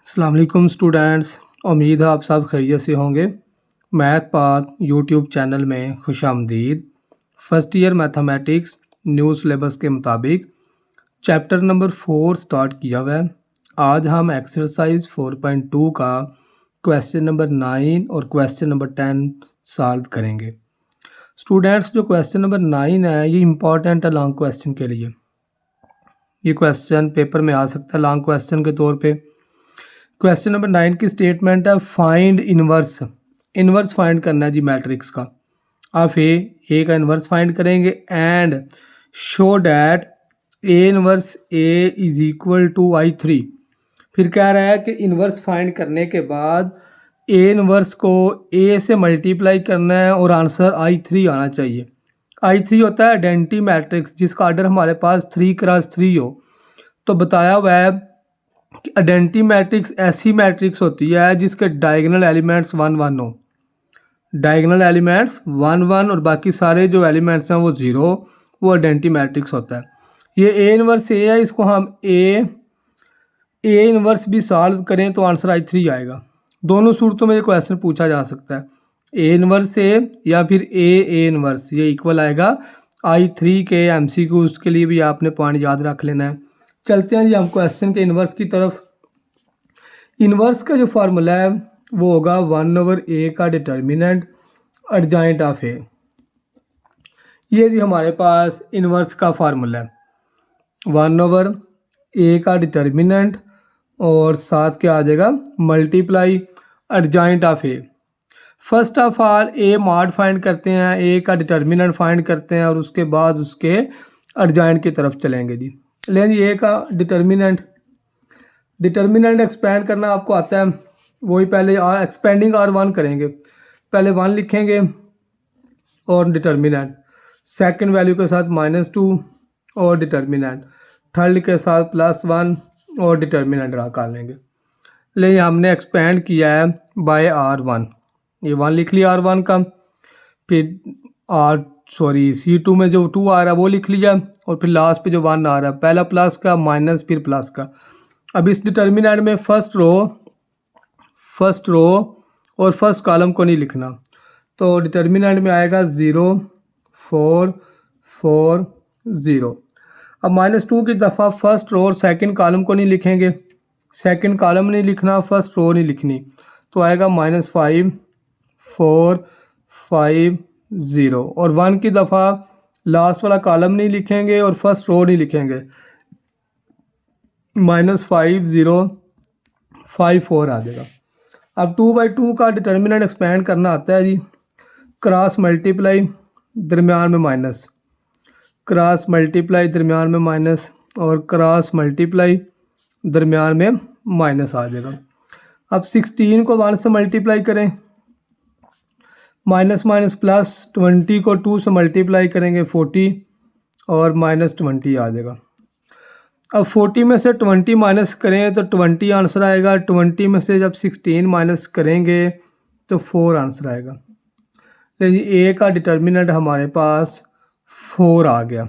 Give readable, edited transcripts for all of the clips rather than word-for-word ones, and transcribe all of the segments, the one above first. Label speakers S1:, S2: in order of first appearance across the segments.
S1: अस्सलाम वालेकुम स्टूडेंट्स। उम्मीद है आप सब खैरियत से होंगे। मैथ पाथ यूट्यूब चैनल में खुशामदीद। First year mathematics new syllabus के मुताबिक चैप्टर नंबर 4 स्टार्ट किया हुआ है। आज हम एक्सरसाइज 4.2 का क्वेश्चन नंबर 9 और क्वेश्चन नंबर 10 सॉल्व करेंगे। स्टूडेंट्स, जो क्वेश्चन नंबर 9 है ये इम्पॉर्टेंट है लॉन्ग क्वेश्चन के लिए। ये क्वेश्चन पेपर में आ सकता है लॉन्ग क्वेश्चन के तौर पे। क्वेश्चन नंबर 9 की स्टेटमेंट है फाइंड इनवर्स। इनवर्स फाइंड करना है जी मैट्रिक्स का। आप ए का इनवर्स फाइंड करेंगे and show that A inverse A is equal to I3। फिर कह रहा है कि इनवर्स फाइंड करने के बाद ए इनवर्स को ए से मल्टीप्लाई करना है और आंसर I3 आना चाहिए। I3 होता है आइडेंटिटी मैट्रिक्स जिसका आर्डर हमारे पास 3x3 हो। तो बताया हुआ है कि आइडेंटिटी मैट्रिक्स ऐसी मैट्रिक्स होती है जिसके डायगोनल एलिमेंट्स 1 1 हो। डायगोनल एलिमेंट्स 1 1 और बाकी सारे जो एलिमेंट्स हैं वो 0, वो आइडेंटिटी मैट्रिक्स होता है। ये ए इनवर्स ए है, इसको हम ए इनवर्स भी सॉल्व करें तो आंसर I3 आएगा। दोनों सूरतों में ये क्वेश्चन पूछा जा सकता है, ए इनवर्स ए या फिर ए इनवर्स, ये इक्वल आएगा I3 के MCQ। उसके लिए भी आपने पॉइंट याद रख लेना है। चलते हैं जी हम क्वेश्चन के इन्वर्स की तरफ। इन्वर्स का जो फार्मूला है वो होगा 1/a का डिटर्मिनेंट एडजॉइंट ऑफ ए। ये जी हमारे पास इन्वर्स का फार्मूला है, 1/a का डिटर्मिनेंट और साथ क्या आ जाएगा multiply adjoint of A. First of all A mod find करते हैं, ए का डिटर्मिनेंट फाइंड करते हैं और उसके बाद उसके एडजॉइंट की तरफ चलेंगे जी। लें जी ए का डिटर्मिनेंट एक्सपेंड करना आपको आता है, वही पहले एक्सपेंडिंग R1 करेंगे। पहले 1 लिखेंगे और डिटर्मिनेंट, सेकंड वैल्यू के साथ -2 और डिटर्मिनेंट, थर्ड के साथ +1 और डिटर्मिनेंट ड्रा कर लेंगे। लेकिन हमने एक्सपेंड किया है बाय R1, ये 1 लिख लिया R1 का। फिर C2 में जो 2 आ रहा है वो लिख लिया और फिर लास्ट पे जो 1 आ रहा है, पहला प्लस का माइनस फिर प्लस का। अब इस डिटर्मिनेंट में फर्स्ट रो और फर्स्ट कॉलम को नहीं लिखना, तो डिटर्मिनेंट में आएगा 0 4 4 0। अब -2 की दफ़ा फर्स्ट रो और सेकंड कॉलम को नहीं लिखेंगे, सेकंड कॉलम नहीं लिखना, फर्स्ट रो नहीं लिखनी, तो आएगा -5 4 5 0। और 1 की दफ़ा लास्ट वाला कॉलम नहीं लिखेंगे और फर्स्ट रो नहीं लिखेंगे, -5 0 5 4 आ जाएगा। अब 2/2 का डिटर्मिनेंट एक्सपेंड करना आता है जी, क्रॉस मल्टीप्लाई दरमियान में माइनस, क्रॉस मल्टीप्लाई दरमियान में माइनस और क्रॉस मल्टीप्लाई दरमियान में माइनस आ जाएगा। अब 16 को 1 से मल्टीप्लाई करें, माइनस माइनस प्लस, 20 को 2 से मल्टीप्लाई करेंगे 40 और -20 आ जाएगा। अब 40 में से 20 माइनस करें तो 20 आंसर आएगा, 20 में से जब 16 माइनस करेंगे तो 4 आंसर आएगा। लेकिन ए का डिटर्मिनेंट हमारे पास 4 आ गया।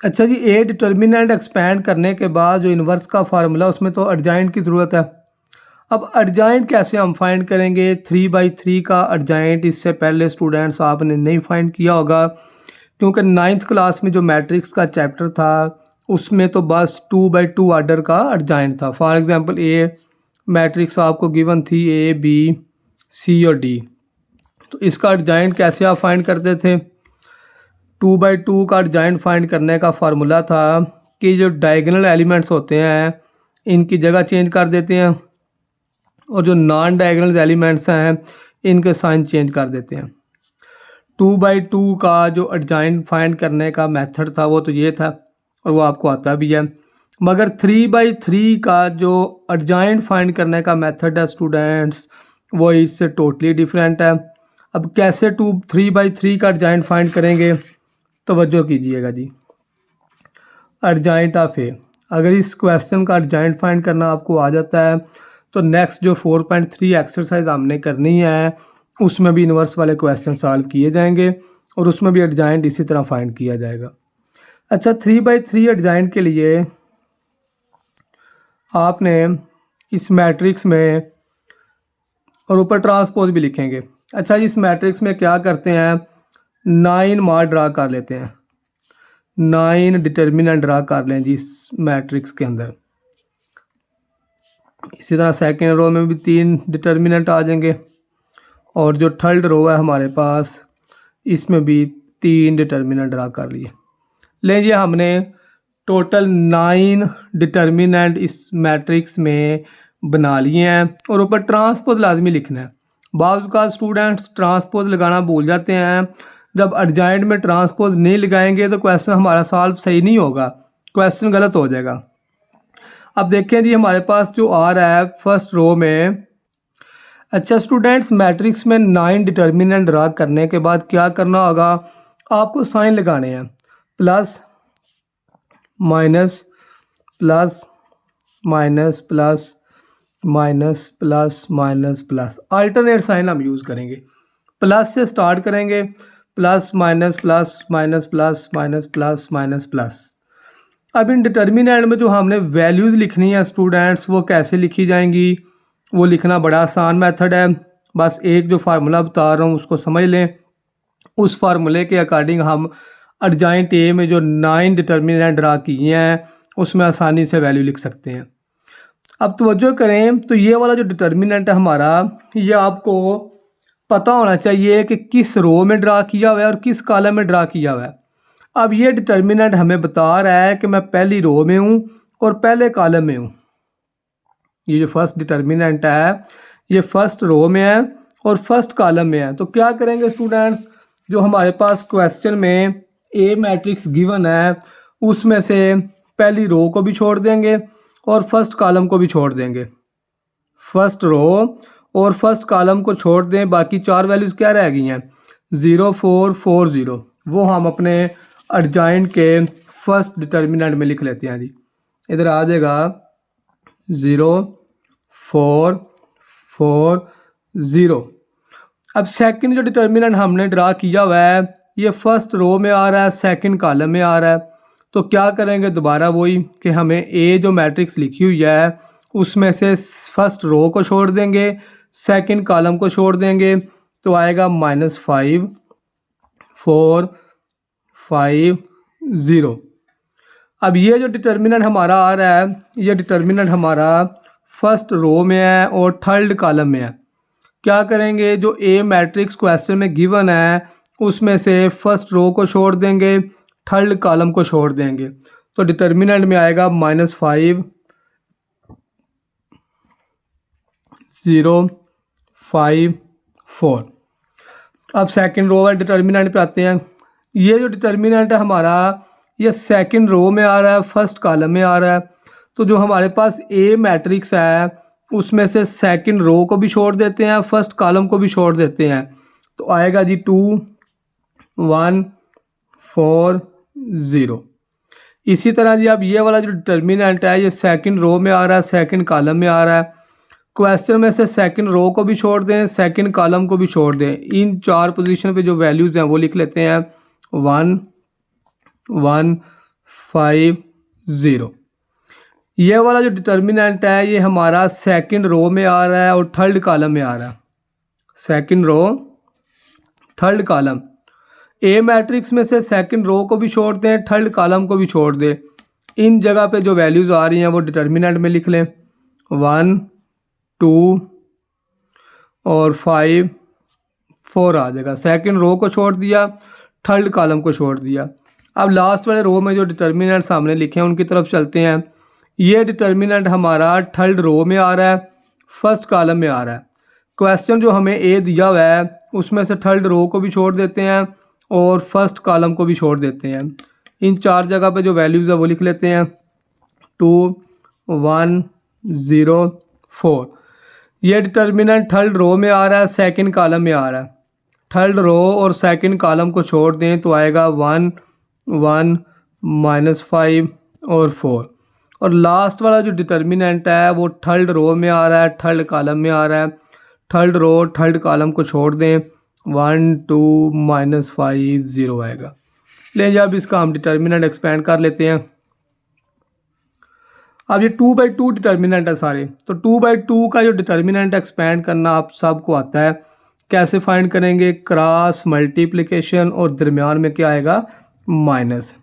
S1: अच्छा जी, ए डिटर्मिनेंट एक्सपेंड करने के बाद जो इन्वर्स का फार्मूला उसमें तो एडजॉइंट की ज़रूरत है। अब एडजॉइंट कैसे हम फाइंड करेंगे? 3/3 का एडजॉइंट इससे पहले स्टूडेंट्स आपने नहीं फाइंड किया होगा, क्योंकि 9th क्लास में जो मैट्रिक्स का चैप्टर था उसमें तो बस 2/2 आर्डर का एडजॉइंट था। फॉर एग्जांपल ए मैट्रिक्स आपको गिवन थी A B C और D, तो इसका एडजॉइंट कैसे आप फाइंड करते थे? 2/2 का एडजॉइंट फाइंड करने का फार्मूला था कि जो डायगोनल एलिमेंट्स होते हैं इनकी जगह चेंज कर देते हैं और जो नॉन डायगोनल एलिमेंट्स हैं इनके साइन चेंज कर देते हैं। 2/2 का जो एडजॉइंट फाइंड करने का मेथड था वो तो ये था और वो आपको आता भी है, मगर 3/3 का जो एडजॉइंट फाइंड करने का मेथड है स्टूडेंट्स वो इससे टोटली डिफरेंट है। अब कैसे 3/3 का एडजॉइंट फाइंड करेंगे? तवज्जो कीजिएगा जी। एडजॉइंट ऑफ ए, अगर इस क्वेश्चन का एडजॉइंट फाइंड करना आपको आ जाता है तो नेक्स्ट जो 4.3 एक्सरसाइज हमने करनी है उसमें भी इन्वर्स वाले क्वेश्चन सॉल्व किए जाएंगे और उसमें भी एडजॉइंट इसी तरह फाइंड किया जाएगा। अच्छा, 3/3 एडजॉइंट के लिए आपने इस मैट्रिक्स में और ऊपर ट्रांसपोज भी लिखेंगे। अच्छा जी, इस मैट्रिक्स में क्या करते हैं, 9 मार ड्रा कर लेते हैं, 9 डिटर्मिनेंट ड्रा कर लें जी इस मैट्रिक्स के अंदर। इसी तरह सेकेंड रो में भी 3 डिटर्मिनेंट आ जाएंगे और जो थर्ड रो है हमारे पास इसमें भी 3 डिटर्मिनेंट ड्रा कर लिए। लीजिए हमने टोटल 9 डिटर्मिनेंट इस मैट्रिक्स में बना लिए हैं और ऊपर ट्रांसपोज लाजमी लिखना है। बाज़ का स्टूडेंट्स ट्रांसपोज लगाना भूल जाते हैं। जब एडजॉइंट में ट्रांसपोज नहीं लगाएंगे तो क्वेश्चन हमारा सॉल्व सही नहीं होगा, क्वेश्चन गलत हो जाएगा। अब देखें जी हमारे पास जो आ रहा है फर्स्ट रो में। अच्छा स्टूडेंट्स, मैट्रिक्स में 9 डिटर्मिनेंट ड्रा करने के बाद क्या करना होगा, आपको साइन लगाने हैं, plus minus plus minus plus minus plus minus plus, alternate sign हम यूज़ करेंगे। प्लस से स्टार्ट करेंगे, plus minus plus minus plus minus plus minus plus. अब इन डिटर्मिनेंट में जो हमने वैल्यूज़ लिखनी है स्टूडेंट्स, वो कैसे लिखी जाएंगी, वो लिखना बड़ा आसान मेथड है। बस एक जो फार्मूला बता रहा हूँ उसको समझ लें, उस फार्मूले के अकॉर्डिंग हम एडजॉइंट ए में जो 9 डिटर्मिनेंट ड्रा किए हैं उसमें आसानी से वैल्यू लिख सकते हैं। अब तवज्जो करें तो ये वाला जो डिटर्मिनेंट है हमारा, ये आपको पता होना चाहिए कि किस रो में ड्रा किया हुआ है और किस कॉलम में ड्रा किया हुआ है। अब ये डिटर्मिनेंट हमें बता रहा है कि मैं पहली रो में हूँ और पहले कॉलम में हूँ। ये जो फर्स्ट डिटर्मिनेंट है ये फर्स्ट रो में है और फर्स्ट कॉलम में है। तो क्या करेंगे स्टूडेंट्स, जो हमारे पास क्वेश्चन में ए मैट्रिक्स गिवन है उसमें से पहली रो को भी छोड़ देंगे और फर्स्ट कॉलम को भी छोड़ देंगे। फर्स्ट रो और फर्स्ट कॉलम को छोड़ दें, बाकी 4 वैल्यूज़ क्या रह गई हैं, 0 4 4 0, वो हम अपने एडजॉइंट के फर्स्ट डिटर्मिनेंट में लिख लेते हैं जी। इधर आ जाएगा 0 4 4 0। अब सेकंड जो डिटर्मिनेंट हमने ड्रा किया हुआ है ये फर्स्ट रो में आ रहा है, सेकंड कॉलम में आ रहा है। तो क्या करेंगे, दोबारा वही कि हमें ए जो मैट्रिक्स लिखी हुई है उसमें से फर्स्ट रो को छोड़ देंगे, सेकंड कॉलम को छोड़ देंगे, तो आएगा -5 4 5 0। अब ये जो डिटर्मिनेंट हमारा आ रहा है ये डिटर्मिनेंट हमारा फर्स्ट रो में है और थर्ड कॉलम में है। क्या करेंगे, जो ए मैट्रिक्स क्वेश्चन में गिवन है उसमें से फर्स्ट रो को छोड़ देंगे, थर्ड कॉलम को छोड़ देंगे, तो डिटर्मिनेंट में आएगा -5 0 5 4। अब सेकंड रो वाले डिटर्मिनेंट पे आते हैं। ये जो डिटर्मिनेंट है हमारा ये सेकंड रो में आ रहा है, फर्स्ट कॉलम में आ रहा है। तो जो हमारे पास ए मैट्रिक्स है उसमें से सेकंड रो को भी छोड़ देते हैं, फर्स्ट कॉलम को भी छोड़ देते हैं, तो आएगा जी 2 1 4 0। इसी तरह जी अब ये वाला जो डिटर्मिनेंट है ये सेकंड रो में आ रहा है, सेकंड कॉलम में आ रहा है। क्वेश्चन में से सेकंड रो को भी छोड़ दें, सेकंड कॉलम को भी छोड़ दें। इन 4 पोजीशन पे जो वैल्यूज़ हैं वो लिख लेते हैं 1 1 5 0। ये वाला जो डिटर्मिनेंट है ये हमारा सेकंड रो में आ रहा है और थर्ड कॉलम में आ रहा है। सेकंड रो थर्ड कॉलम, ए मैट्रिक्स में से सेकंड रो को भी छोड़ दें, थर्ड कॉलम को भी छोड़ दें। इन जगह पे जो वैल्यूज़ आ रही हैं वो डिटर्मिनेंट में लिख लें 1 2 और 5 4 आ जाएगा। सेकंड रो को छोड़ दिया, थर्ड कॉलम को छोड़ दिया। अब लास्ट वाले रो में जो डिटर्मिनेंट सामने लिखे हैं उनकी तरफ चलते हैं। ये डिटर्मिनेंट हमारा थर्ड रो में आ रहा है, फर्स्ट कॉलम में आ रहा है। क्वेश्चन जो हमें ए दिया हुआ है उसमें से थर्ड रो को भी छोड़ देते हैं और फर्स्ट कॉलम को भी छोड़ देते हैं। इन 4 जगह पे जो वैल्यूज़ है वो लिख लेते हैं 2 1 0 4। ये डिटर्मिनेंट थर्ड रो में आ रहा है, सेकंड कॉलम में आ रहा है। थर्ड रो और सेकंड कॉलम को छोड़ दें तो आएगा 1 1 -5 और 4। और लास्ट वाला जो डिटर्मिनेंट है वो थर्ड रो में आ रहा है, थर्ड कॉलम में आ रहा है। थर्ड रो थर्ड कॉलम को छोड़ दें 1 2 -5 0 आएगा। ले अब इसका हम डिटर्मिनेंट एक्सपेंड कर लेते हैं। अब ये 2/2 डिटर्मिनेंट है सारे, तो 2/2 का जो डिटर्मिनेंट एक्सपेंड करना आप सबको आता है। कैसे फाइंड करेंगे? क्रॉस मल्टीप्लिकेशन और दरमियान में क्या आएगा? माइनस।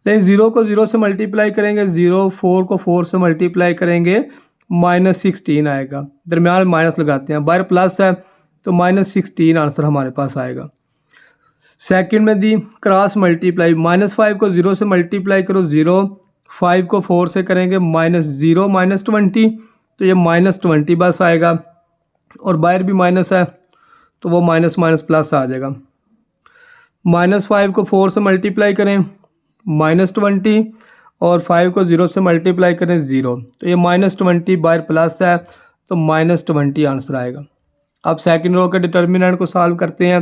S1: लेकिन 0 को 0 से मल्टीप्लाई करेंगे 0, 4 को 4 से मल्टीप्लाई करेंगे -16 आएगा। दरमियान में माइनस लगाते हैं, बाहर प्लस है तो -16 आंसर हमारे पास आएगा। सेकंड में दी क्रॉस मल्टीप्लाई, -5 को 0 से मल्टीप्लाई करो 0, 5 को 4 से करेंगे -0 -20, तो ये -20 बस आएगा और बाहर भी माइनस है तो वो माइनस माइनस प्लस आ जाएगा। -5 को 4 से मल्टीप्लाई करें -20 और 5 को 0 से मल्टीप्लाई करें 0, तो ये -20 बाहर प्लस है तो -20 आंसर आएगा। अब सेकंड रो के डिटर्मिनेंट को सॉल्व करते हैं।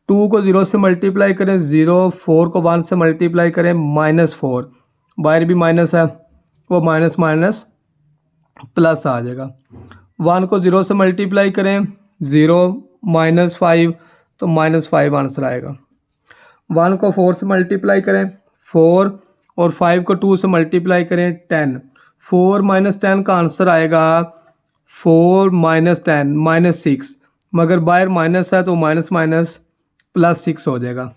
S1: 2 को 0 से मल्टीप्लाई करें 0, 4 को 1 से मल्टीप्लाई करें -4, बाहर भी माइनस है वो माइनस माइनस प्लस आ जाएगा। 1 को 0 से मल्टीप्लाई करें 0, -5 तो -5 आंसर आएगा। 1 को 4 से मल्टीप्लाई करें 4 और 5 को 2 से मल्टीप्लाई करें 10, 4 - 10 का आंसर आएगा 4 - 10 -6, मगर बाहर माइनस है तो माइनस माइनस +6 हो जाएगा।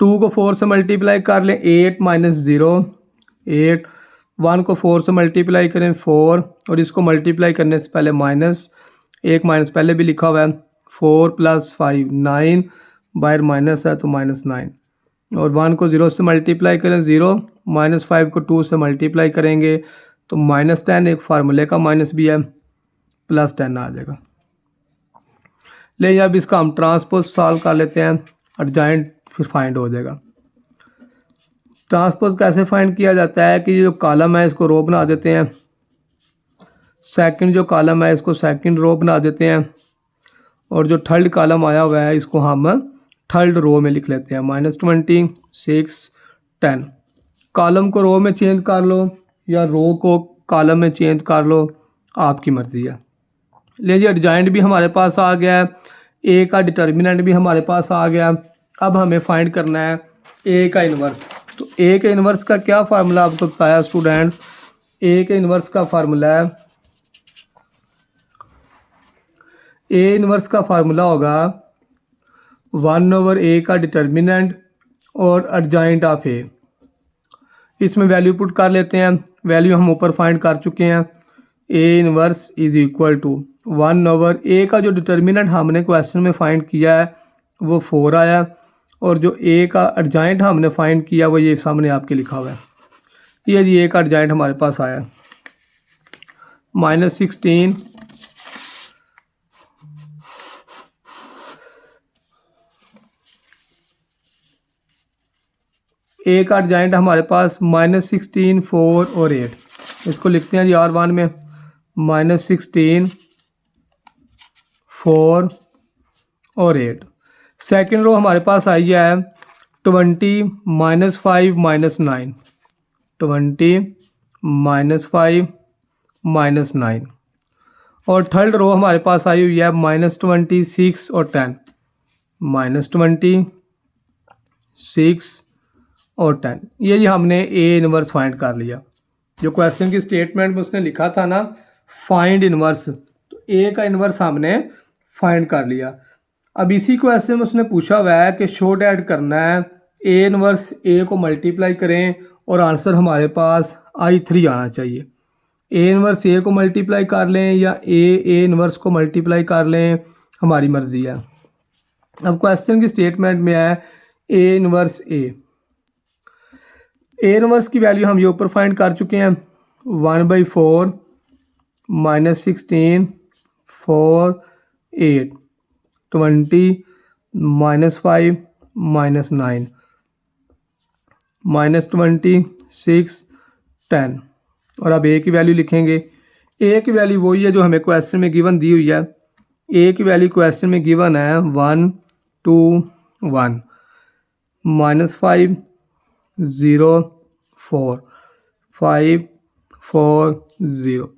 S1: 2 को 4 से मल्टीप्लाई कर लें 8 - 0 8, 1 को 4 से मल्टीप्लाई करें 4 और इसको मल्टीप्लाई करने से पहले माइनस, एक माइनस पहले भी लिखा हुआ है, 4 + 5 9, बाहर माइनस है तो -9 और 1 को 0 से मल्टीप्लाई करें 0, -5 को 2 से मल्टीप्लाई करेंगे तो -10, एक फार्मूले का माइनस भी है, +10 आ जाएगा। ले अब इसका हम ट्रांसपोज सॉल्व कर लेते हैं, एडजॉइंट फिर फाइंड हो जाएगा। ट्रांसपोज कैसे फाइंड किया जाता है कि जो कॉलम है इसको रो बना देते हैं, सेकंड जो कॉलम है इसको सेकंड रो बना देते हैं और जो थर्ड कॉलम आया हुआ है इसको हम थर्ड रो में लिख लेते हैं। -20 6 10, कॉलम को रो में चेंज कर लो या रो को कॉलम में चेंज कर लो, आपकी मर्ज़ी है। लीजिए एडजॉइंट भी हमारे पास आ गया है, ए का डिटर्मिनेंट भी हमारे पास आ गया। अब हमें फाइंड करना है ए का इन्वर्स। तो ए के इन्वर्स का क्या फार्मूला आपको बताया स्टूडेंट्स? ए के इन्वर्स का फार्मूला है, ए इन्वर्स का फार्मूला होगा 1/a का डिटर्मिनेंट और एडजॉइंट ऑफ ए। इसमें वैल्यू पुट कर लेते हैं, वैल्यू हम ऊपर फाइंड कर चुके हैं। A inverse is equal to 1/a का जो डिटर्मिनेंट हमने क्वेश्चन में फाइंड किया है वो 4 आया और जो ए का एडजॉइंट हमने फाइंड किया वो ये सामने आपके लिखा हुआ है। ये जी ए का एडजॉइंट हमारे पास आया -16 ए का एडजॉइंट हमारे पास -16 4 और 8। इसको लिखते हैं जी R1 में -16 4 और 8। सेकेंड रो हमारे पास आई है 20 -5 -9, 20 -5 -9 और थर्ड रो हमारे पास आई हुई है -26 और 10, -26 और 10। ये हमने ए इन्वर्स फाइंड कर लिया। जो क्वेश्चन की स्टेटमेंट में उसने लिखा था ना फाइंड इन्वर्स, तो ए का इन्वर्स हमने फाइंड कर लिया। अब इसी क्वेश्चन में उसने पूछा हुआ है कि शॉर्ट ऐड करना है, ए इन्वर्स ए को मल्टीप्लाई करें और आंसर हमारे पास I3 आना चाहिए। ए इन्वर्स ए को मल्टीप्लाई कर लें या ए इन्वर्स को मल्टीप्लाई कर लें, हमारी मर्ज़ी है। अब क्वेश्चन की स्टेटमेंट में है ए इन्वर्स ए इन्वर्स की वैल्यू हम ये ऊपर फाइंड कर चुके हैं 1/4 -16 4 8 20 -5 -9 -26 10 और अब ए की वैल्यू लिखेंगे। ए की वैल्यू वही है जो हमें क्वेश्चन में गिवन दी हुई है। ए की वैल्यू क्वेश्चन में गिवन है 1 2 1 -5 0 4 5 4 0।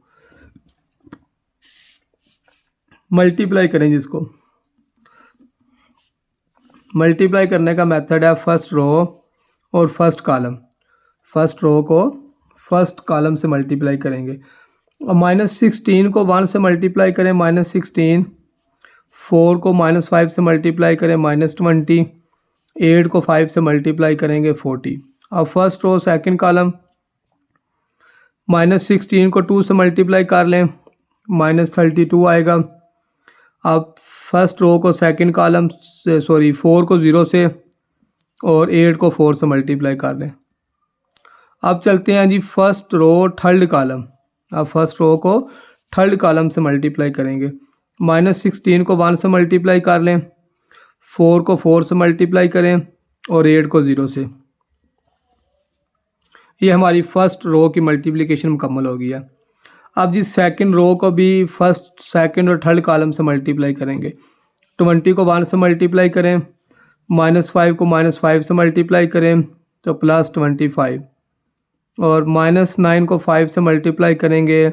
S1: मल्टीप्लाई करें जिसको, मल्टीप्लाई करने का मेथड है फर्स्ट रो और फर्स्ट कॉलम। फर्स्ट रो को फर्स्ट कॉलम से मल्टीप्लाई करेंगे। और -16 को 1 से मल्टीप्लाई करें -16, 4 को -5 से मल्टीप्लाई करें -20, 8 को 5 से मल्टीप्लाई करेंगे 40। अब फर्स्ट रो सेकंड कॉलम, -16 को 2 से मल्टीप्लाई कर लें -32 आएगा। अब फर्स्ट रो को सेकंड कॉलम से 4 को 0 से और 8 को 4 से मल्टीप्लाई कर लें। अब चलते हैं जी फर्स्ट रो थर्ड कॉलम। अब फर्स्ट रो को थर्ड कॉलम से मल्टीप्लाई करेंगे। -16 को 1 से मल्टीप्लाई कर लें, 4 को 4 से मल्टीप्लाई करें और 8 को 0 से। ये हमारी फर्स्ट रो की मल्टीप्लिकेशन मुकम्मल हो गई है। अब जी सेकंड रो को भी फर्स्ट सेकंड और थर्ड कॉलम से मल्टीप्लाई करेंगे। 20 को 1 से मल्टीप्लाई करें, -5 को -5 से मल्टीप्लाई करें तो +25, और -9 को 5 से मल्टीप्लाई करेंगे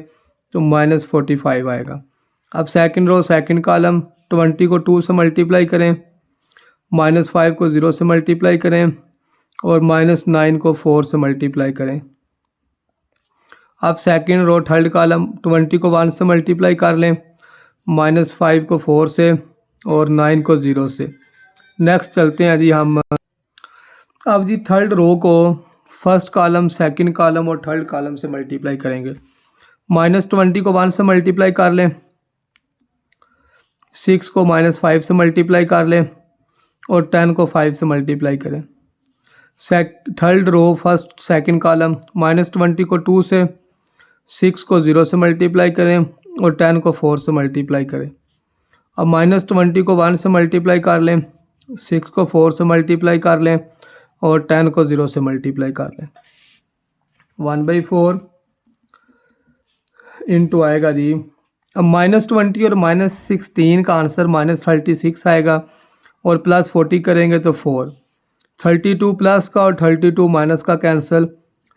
S1: तो -45 आएगा। अब सेकंड रो सेकंड कॉलम, 20 को 2 से मल्टीप्लाई करें, -5 को 0 से मल्टीप्लाई करें और -9 को 4 से मल्टीप्लाई करें। अब सेकंड रो थर्ड कॉलम, 20 को 1 से मल्टीप्लाई कर लें, -5 को 4 से और 9 को 0 से। नेक्स्ट चलते हैं जी हम। अब जी थर्ड रो को फर्स्ट कॉलम सेकंड कॉलम और थर्ड कॉलम से मल्टीप्लाई करेंगे। -20 को 1 से मल्टीप्लाई कर लें, 6 को -5 से मल्टीप्लाई कर लें और 10 को 5 से मल्टीप्लाई करें। Third row first second column, -20 को 2 से, 6 को 0 से मल्टीप्लाई करें और 10 को 4 से मल्टीप्लाई करें। अब -20 को 1 से मल्टीप्लाई कर लें, 6 को 4 से मल्टीप्लाई कर लें और 10 को 0 से मल्टीप्लाई कर लें। 1/4 इंटू आएगा जी। अब -20 और -16 का आंसर -36 आएगा और +40 करेंगे तो 4। 32 प्लस का और 32 माइनस का कैंसिल,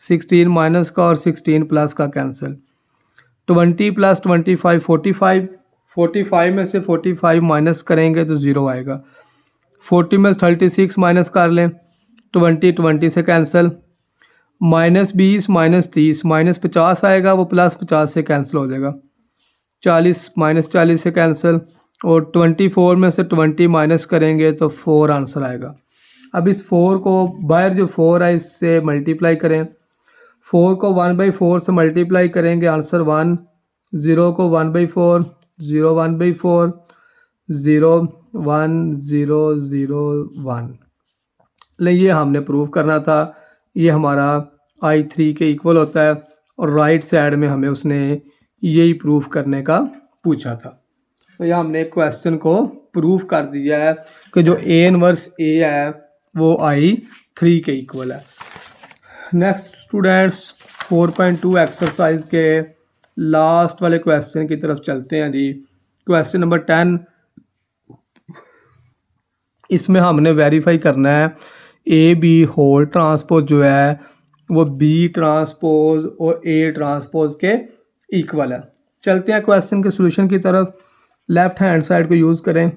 S1: 16 माइनस का और 16 प्लस का कैंसिल। 20 + 25 45, 45 में से 45 माइनस करेंगे तो 0 आएगा। 40 में 36 माइनस कर लें, 20 से कैंसिल, -20 -30 -50 आएगा, वो +50 से कैंसिल हो जाएगा। 40 -40 से कैंसिल और 24 में से 20 माइनस करेंगे तो 4 आंसर आएगा। अब इस 4 को बाहर जो 4 है इससे मल्टीप्लाई करें। 4 को 1/4 से मल्टीप्लाई करेंगे, आंसर 1। 0 को 1/4, 0 1/4, 0 1 0 0 1। ये हमने प्रूव करना था। ये हमारा I3 के इक्वल होता है और राइट साइड में हमें उसने यही प्रूफ करने का पूछा था। तो यह हमने क्वेश्चन को प्रूफ कर दिया है कि जो A−1 A है वो I3 के इक्वल है। नेक्स्ट स्टूडेंट्स 4.2 एक्सरसाइज के लास्ट वाले क्वेश्चन की तरफ चलते हैं जी। क्वेश्चन नंबर 10, इसमें हमने वेरीफाई करना है AB होल ट्रांसपोज जो है वो B ट्रांसपोज और A ट्रांसपोज के इक्वल है। चलते हैं क्वेश्चन के सॉल्यूशन की तरफ। लेफ्ट हैंड साइड को यूज़ करें।